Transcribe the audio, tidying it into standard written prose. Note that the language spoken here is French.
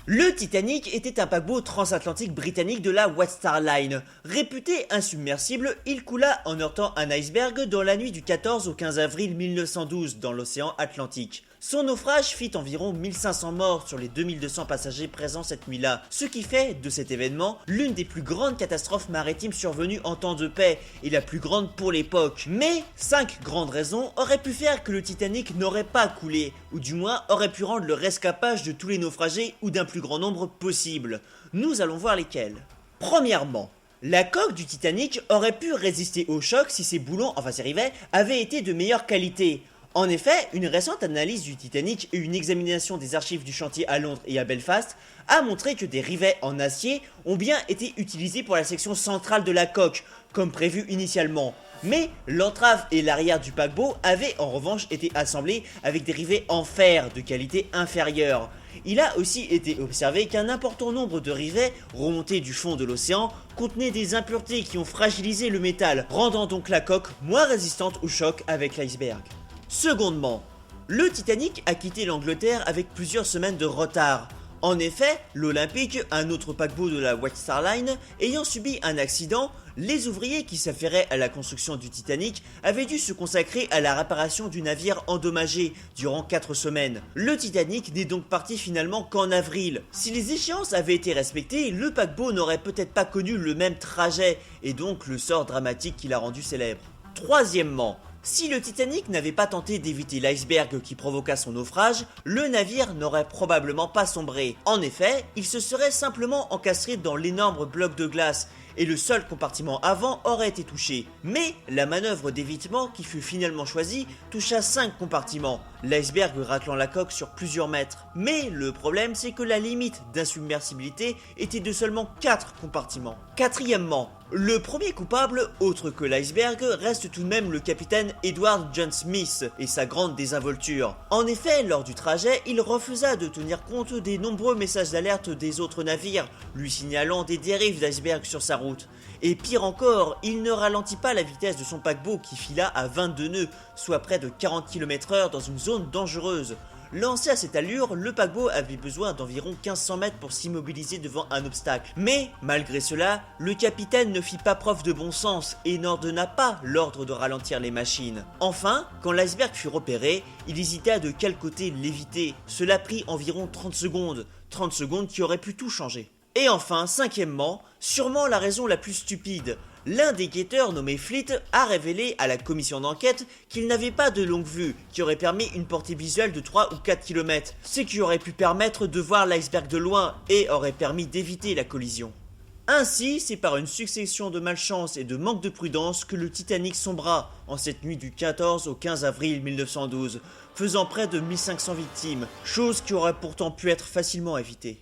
Le Titanic était un paquebot transatlantique britannique de la White Star Line. Réputé insubmersible, il coula en heurtant un iceberg dans la nuit du 14 au 15 avril 1912 dans l'océan Atlantique. Son naufrage fit environ 1500 morts sur les 2200 passagers présents cette nuit-là, ce qui fait de cet événement l'une des plus grandes catastrophes maritimes survenues en temps de paix et la plus grande pour l'époque. Mais 5 grandes raisons auraient pu faire que le Titanic n'aurait pas coulé, ou du moins aurait pu rendre le rescapage de tous les naufragés ou d'un plus grand nombre possible. Nous allons voir lesquels. Premièrement, la coque du Titanic aurait pu résister au choc si ses boulons, enfin ses rivets, avaient été de meilleure qualité. En effet, une récente analyse du Titanic et une examination des archives du chantier à Londres et à Belfast a montré que des rivets en acier ont bien été utilisés pour la section centrale de la coque, comme prévu initialement. Mais l'entrave et l'arrière du paquebot avaient en revanche été assemblés avec des rivets en fer de qualité inférieure. Il a aussi été observé qu'un important nombre de rivets remontés du fond de l'océan contenaient des impuretés qui ont fragilisé le métal, rendant donc la coque moins résistante au choc avec l'iceberg. Secondement, le Titanic a quitté l'Angleterre avec plusieurs semaines de retard. En effet, l'Olympic, un autre paquebot de la White Star Line, ayant subi un accident, les ouvriers qui s'affairaient à la construction du Titanic avaient dû se consacrer à la réparation du navire endommagé durant 4 semaines. Le Titanic n'est donc parti finalement qu'en avril. Si les échéances avaient été respectées, le paquebot n'aurait peut-être pas connu le même trajet, et donc le sort dramatique qui l'a rendu célèbre. Troisièmement, si le Titanic n'avait pas tenté d'éviter l'iceberg qui provoqua son naufrage, le navire n'aurait probablement pas sombré. En effet, il se serait simplement encastré dans l'énorme bloc de glace et le seul compartiment avant aurait été touché. Mais la manœuvre d'évitement qui fut finalement choisie toucha 5 compartiments, l'iceberg raclant la coque sur plusieurs mètres. Mais le problème, c'est que la limite d'insubmersibilité était de seulement 4 compartiments. Quatrièmement, le premier coupable, autre que l'iceberg, reste tout de même le capitaine Edward John Smith et sa grande désinvolture. En effet, lors du trajet, il refusa de tenir compte des nombreux messages d'alerte des autres navires, lui signalant des dérives d'iceberg sur sa route. Et pire encore, il ne ralentit pas la vitesse de son paquebot qui fila à 22 nœuds, soit près de 40 km/h dans une zone dangereuse. Lancé à cette allure, le paquebot avait besoin d'environ 1500 mètres pour s'immobiliser devant un obstacle. Mais, malgré cela, le capitaine ne fit pas preuve de bon sens et n'ordonna pas l'ordre de ralentir les machines. Enfin, quand l'iceberg fut repéré, il hésita de quel côté l'éviter. Cela prit environ 30 secondes. 30 secondes qui auraient pu tout changer. Et enfin, cinquièmement, sûrement la raison la plus stupide. L'un des guetteurs nommé Fleet a révélé à la commission d'enquête qu'il n'avait pas de longue vue qui aurait permis une portée visuelle de 3 ou 4 km, ce qui aurait pu permettre de voir l'iceberg de loin et aurait permis d'éviter la collision. Ainsi, c'est par une succession de malchance et de manque de prudence que le Titanic sombra en cette nuit du 14 au 15 avril 1912, faisant près de 1500 victimes, chose qui aurait pourtant pu être facilement évitée.